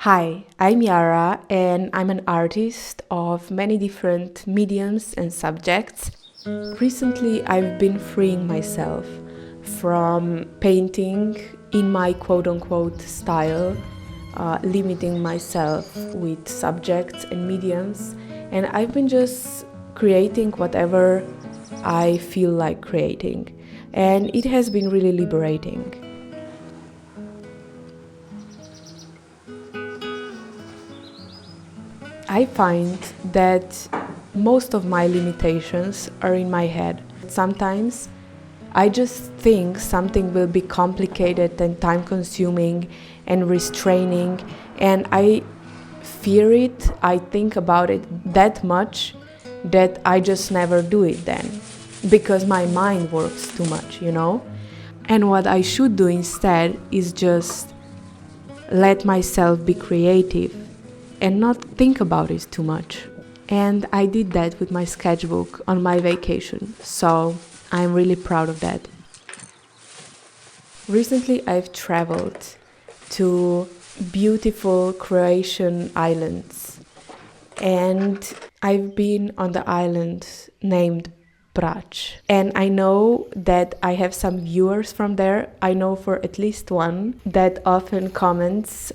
Hi, I'm Yara and I'm an artist of many different mediums and subjects. Recently, I've been freeing myself from painting in my quote unquote style, limiting myself with subjects and mediums, and I've been just creating whatever I feel like creating, and it has been really liberating. I find that most of my limitations are in my head. Sometimes I just think something will be complicated and time consuming and restraining, and I fear it, I think about it that much that I just never do it then because my mind works too much. And what I should do instead is just let myself be creative and not think about it too much. And I did that with my sketchbook on my vacation, so I'm really proud of that. Recently, I've traveled to beautiful Croatian islands, and I've been on the island named Brač. And I know that I have some viewers from there. I know for at least one that often comments,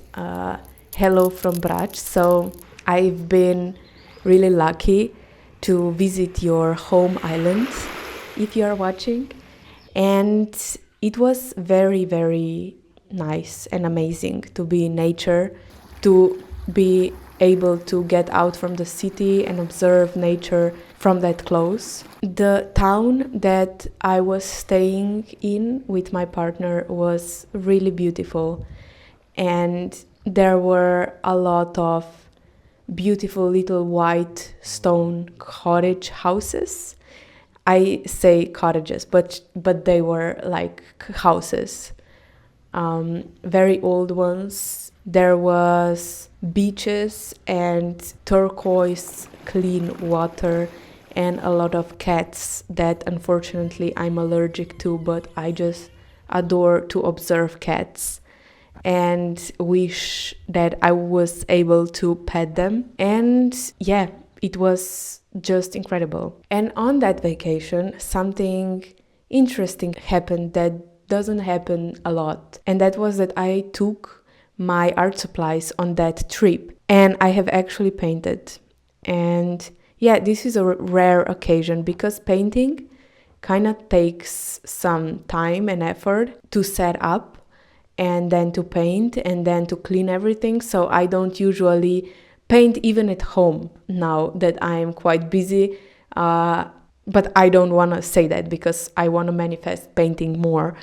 hello from Brač. So I've been really lucky to visit your home island if you are watching. And it was very, very nice and amazing to be in nature, to be able to get out from the city and observe nature from that close. The town that I was staying in with my partner was really beautiful, and there were a lot of beautiful little white stone cottage houses. I say cottages, but they were like houses, very old ones. There was beaches and turquoise clean water and a lot of cats that unfortunately I'm allergic to, but I just adore to observe cats and wish that I was able to pet them. And yeah, it was just incredible. And on that vacation, something interesting happened that doesn't happen a lot. And that was that I took my art supplies on that trip and I have actually painted. And yeah, this is a rare occasion because painting kind of takes some time and effort to set up and then to paint and then to clean everything. So I don't usually paint even at home now that I am quite busy. But I don't want to say that because I want to manifest painting more.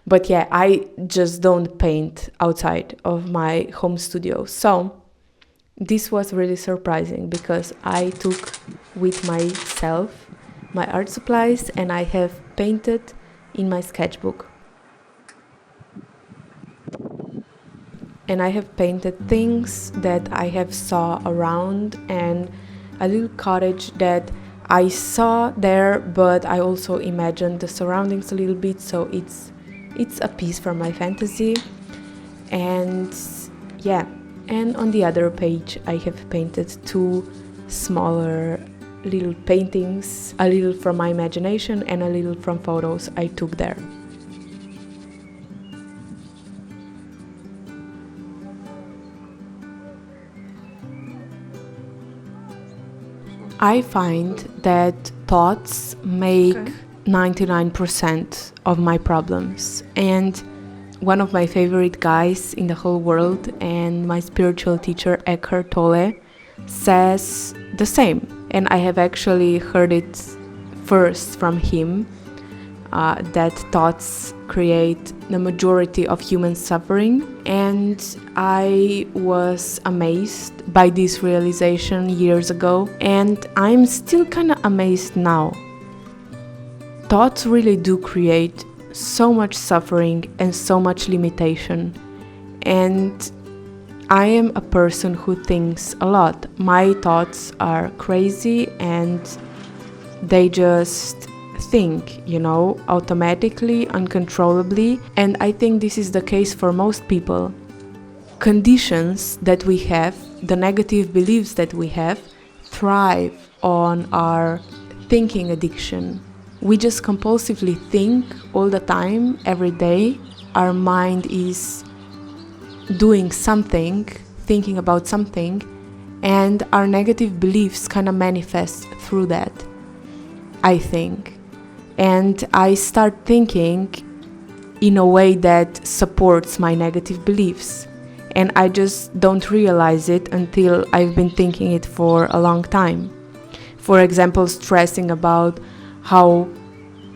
But yeah, I just don't paint outside of my home studio. So this was really surprising because I took with myself my art supplies and I have painted in my sketchbook. And I have painted things that I have saw around and a little cottage that I saw there, but I also imagined the surroundings a little bit, so it's a piece from my fantasy. And yeah, and on the other page I have painted two smaller little paintings, a little from my imagination and a little from photos I took there. I find that thoughts make 99% of my problems, and one of my favorite guys in the whole world and my spiritual teacher Eckhart Tolle says the same, and I have actually heard it first from him, that thoughts create the majority of human suffering. And I was amazed by this realization years ago, and I'm still kind of amazed now. Thoughts really do create so much suffering and so much limitation, and I am a person who thinks a lot. My thoughts are crazy and they just think, automatically, uncontrollably, and I think this is the case for most people. conditions that we have, the negative beliefs that we have, thrive on our thinking addiction. We just compulsively think all the time, every day. Our mind is doing something, thinking about something, and our negative beliefs kind of manifest through that, I think. And I start thinking in a way that supports my negative beliefs. And I just don't realize it until I've been thinking it for a long time. For example, stressing about how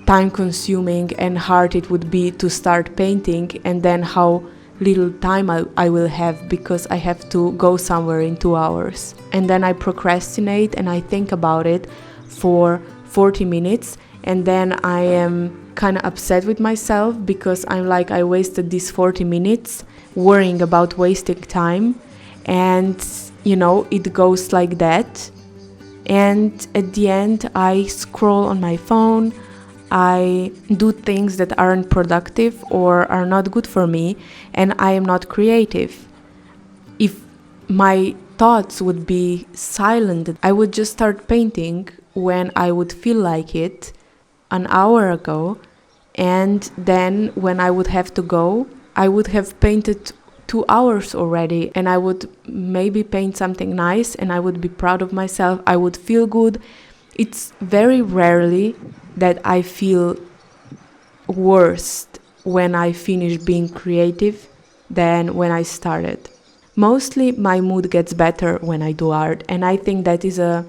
time-consuming and hard it would be to start painting, and then how little time I will have because I have to go somewhere in 2 hours. And then I procrastinate and I think about it for 40 minutes, and then I am kind of upset with myself because I'm like, I wasted these 40 minutes worrying about wasting time, and it goes like that. And at the end I scroll on my phone, I do things that aren't productive or are not good for me, and I am not creative. If my thoughts would be silent, I would just start painting when I would feel like it an hour ago, and then when I would have to go, I would have painted 2 hours already, and I would maybe paint something nice and I would be proud of myself, I would feel good. It's very rarely that I feel worse when I finish being creative than when I started. Mostly my mood gets better when I do art, and I think that is a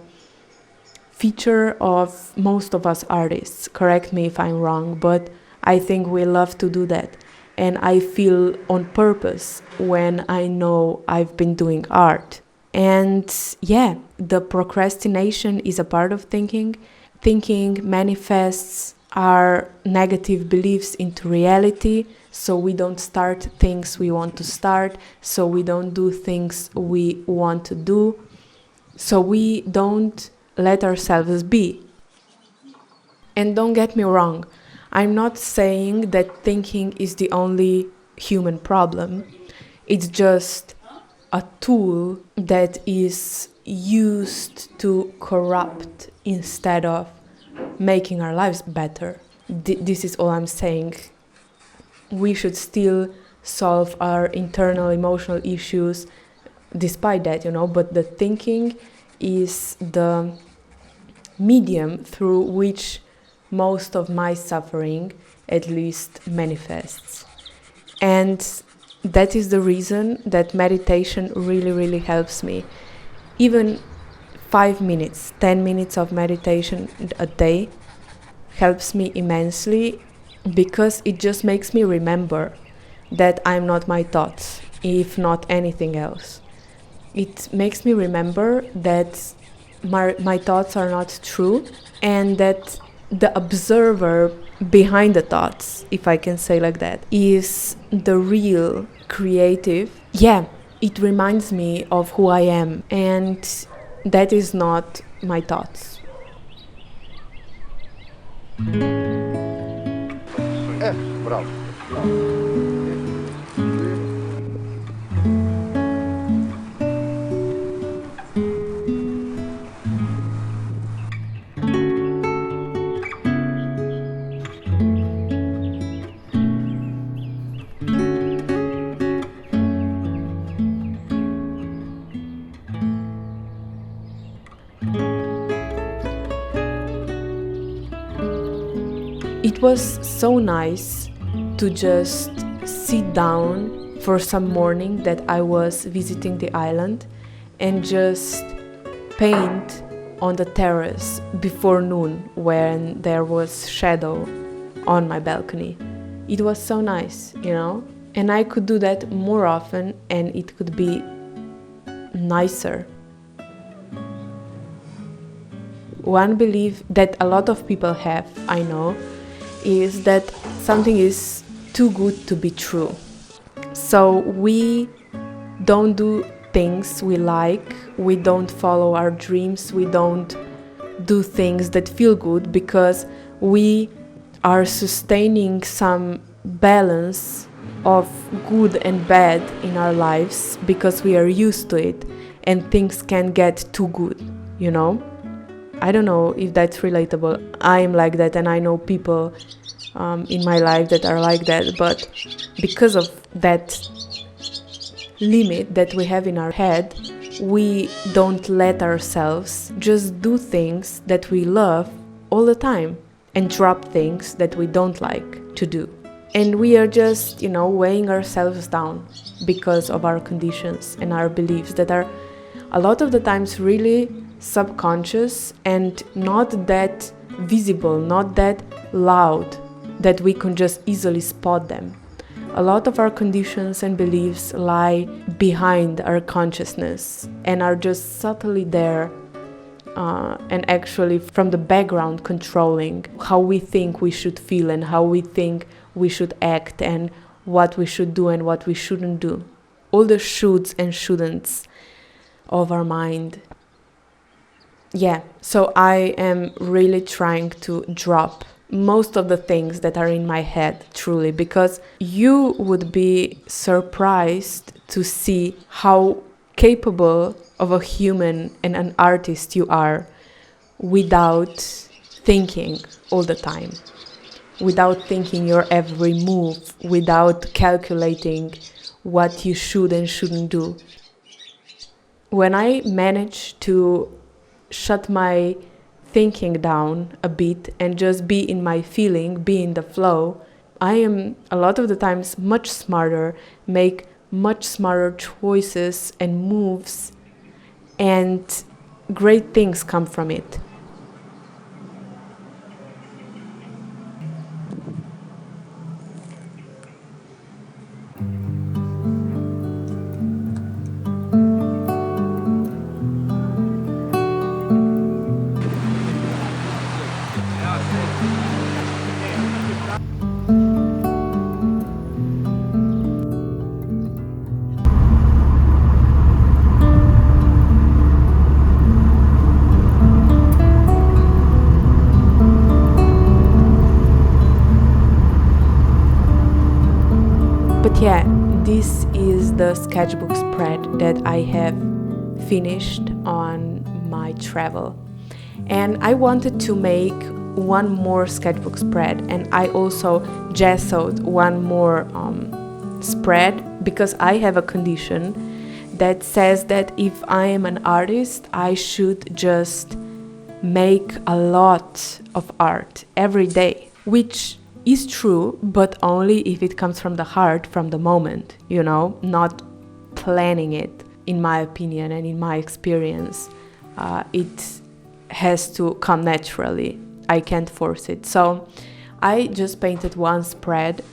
feature of most of us artists. Correct me if I'm wrong, but I think we love to do that. And I feel on purpose when I know I've been doing art. And yeah, the procrastination is a part of thinking. Thinking manifests our negative beliefs into reality, so we don't start things we want to start, so we don't do things we want to do, so we don't let ourselves be. And don't get me wrong, I'm not saying that thinking is the only human problem. It's just a tool that is used to corrupt instead of making our lives better. This is all I'm saying. We should still solve our internal emotional issues despite that, but the thinking is the medium through which most of my suffering at least manifests. And that is the reason that meditation really, really helps me. Even 5 minutes, 10 minutes of meditation a day helps me immensely, because it just makes me remember that I'm not my thoughts, if not anything else. It makes me remember that my thoughts are not true, and that the observer behind the thoughts, if I can say like that, is the real creative. Yeah, it reminds me of who I am, and that is not my thoughts. Bravo. It was so nice to just sit down for some morning that I was visiting the island and just paint on the terrace before noon when there was shadow on my balcony. It was so nice, and I could do that more often and it could be nicer. One belief that a lot of people have, I know, is that something is too good to be true. So we don't do things we like, we don't follow our dreams, we don't do things that feel good because we are sustaining some balance of good and bad in our lives because we are used to it and things can get too good, you know? I don't know if that's relatable. I'm like that, and I know people in my life that are like that, but because of that limit that we have in our head, we don't let ourselves just do things that we love all the time and drop things that we don't like to do. And we are just, weighing ourselves down because of our conditions and our beliefs that are a lot of the times really subconscious and not that visible, not that loud that we can just easily spot them. A lot of our conditions and beliefs lie behind our consciousness and are just subtly there and actually from the background controlling how we think we should feel and how we think we should act and what we should do and what we shouldn't do. All the shoulds and shouldn'ts of our mind. Yeah, so I am really trying to drop most of the things that are in my head, truly, because you would be surprised to see how capable of a human and an artist you are without thinking all the time, without thinking your every move, without calculating what you should and shouldn't do. When I manage to shut my thinking down a bit and just be in my feeling, be in the flow, I am a lot of the times much smarter, make much smarter choices and moves, and great things come from it. But yeah, this is the sketchbook spread that I have finished on my travel. And I wanted to make one more sketchbook spread, and I also gessoed one more spread because I have a condition that says that if I am an artist, I should just make a lot of art every day, which is true, but only if it comes from the heart, from the moment, not planning it, in my opinion and in my experience. It has to come naturally. I can't force it. So I just painted one spread,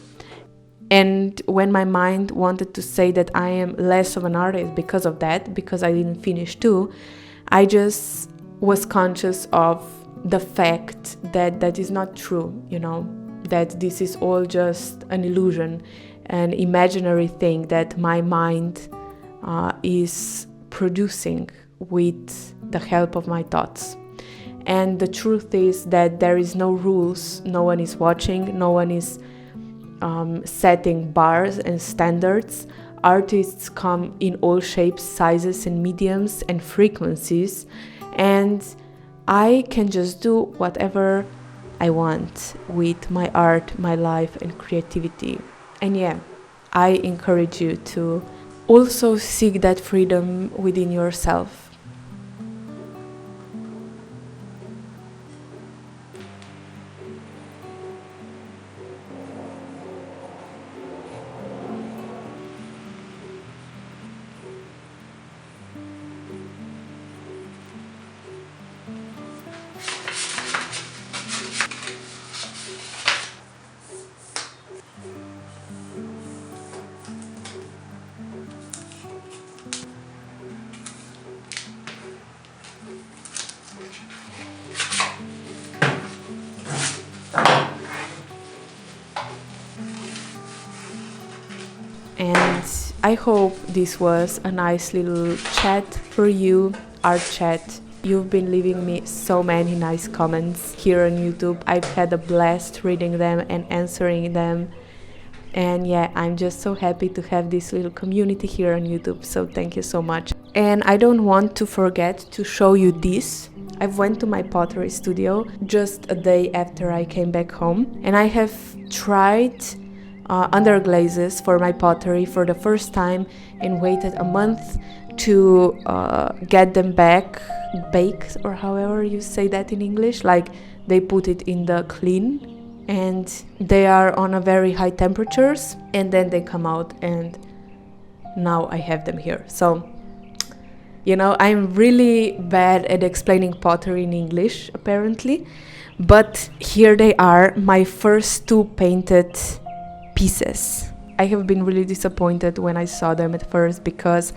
and when my mind wanted to say that I am less of an artist because of that, because I didn't finish two, I just was conscious of the fact that that is not true, that this is all just an illusion, an imaginary thing that my mind is producing with the help of my thoughts. And the truth is that there is no rules, no one is watching, no one is setting bars and standards. Artists come in all shapes, sizes and mediums and frequencies, and I can just do whatever I want with my art, my life and creativity. And yeah, I encourage you to also seek that freedom within yourself. And I hope this was a nice little chat for you, art chat. You've been leaving me so many nice comments here on YouTube. I've had a blast reading them and answering them. And yeah, I'm just so happy to have this little community here on YouTube, so thank you so much. And I don't want to forget to show you this. I went to my pottery studio just a day after I came back home, and I have tried underglazes for my pottery for the first time and waited a month to get them back baked, or however you say that in English. Like, they put it in the kiln and they are on a very high temperatures, and then they come out, and now I have them here. So, you know, I'm really bad at explaining pottery in English apparently, but here they are, my first two painted pieces. I have been really disappointed when I saw them at first, because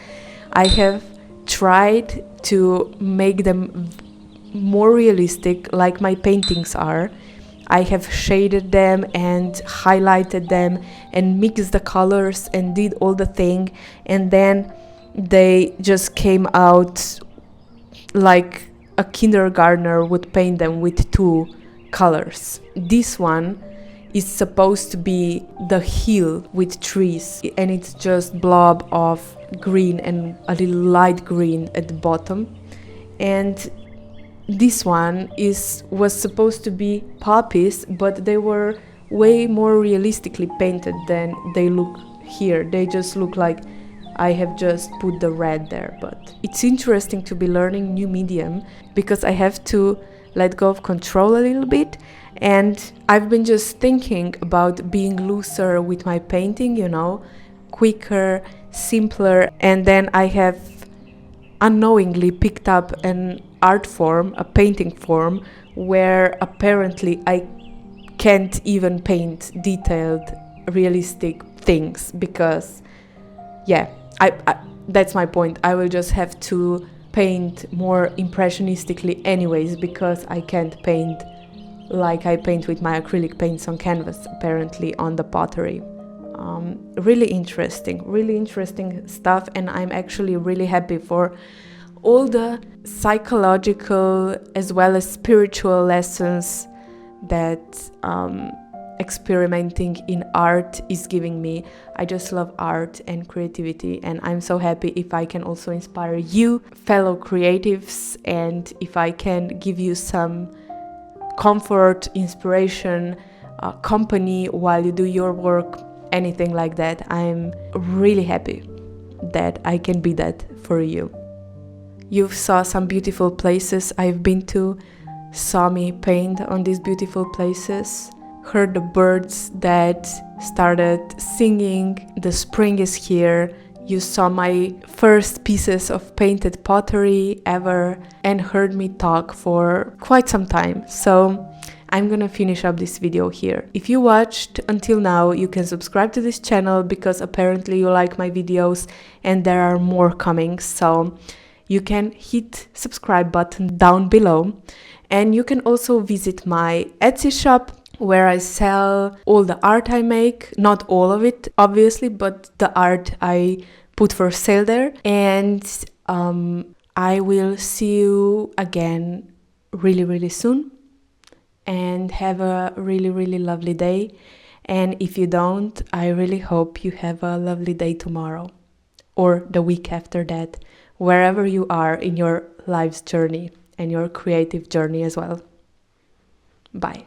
I have tried to make them more realistic like my paintings are. I have shaded them and highlighted them and mixed the colors and did all the thing, and then they just came out like a kindergartner would paint them with two colors. This one is supposed to be the hill with trees, and it's just blob of green and a little light green at the bottom. And this one was supposed to be poppies, but they were way more realistically painted than they look here. They just look like I have just put the red there. But it's interesting to be learning new medium, because I have to let go of control a little bit, and I've been just thinking about being looser with my painting, you know, quicker, simpler, and then I have unknowingly picked up an art form, a painting form, where apparently I can't even paint detailed, realistic things, because yeah, I that's my point. I will just have to paint more impressionistically anyways, because I can't paint like I paint with my acrylic paints on canvas, apparently, on the pottery. Really interesting stuff, and I'm actually really happy for all the psychological as well as spiritual lessons that experimenting in art is giving me. I just love art and creativity, and I'm so happy if I can also inspire you, fellow creatives, and if I can give you some comfort, inspiration, company while you do your work, anything like that. I'm really happy that I can be that for you. You've saw some beautiful places I've been to, saw me paint on these beautiful places, heard the birds that started singing, the spring is here. You saw my first pieces of painted pottery ever and heard me talk for quite some time. So I'm gonna finish up this video here. If you watched until now, you can subscribe to this channel, because apparently you like my videos and there are more coming. So you can hit subscribe button down below, and you can also visit my Etsy shop, where I sell all the art I make, not all of it obviously, but the art I put for sale there. And I will see you again really soon, and have a really lovely day. And if you don't, I really hope you have a lovely day tomorrow or the week after that, wherever you are in your life's journey and your creative journey as well. Bye.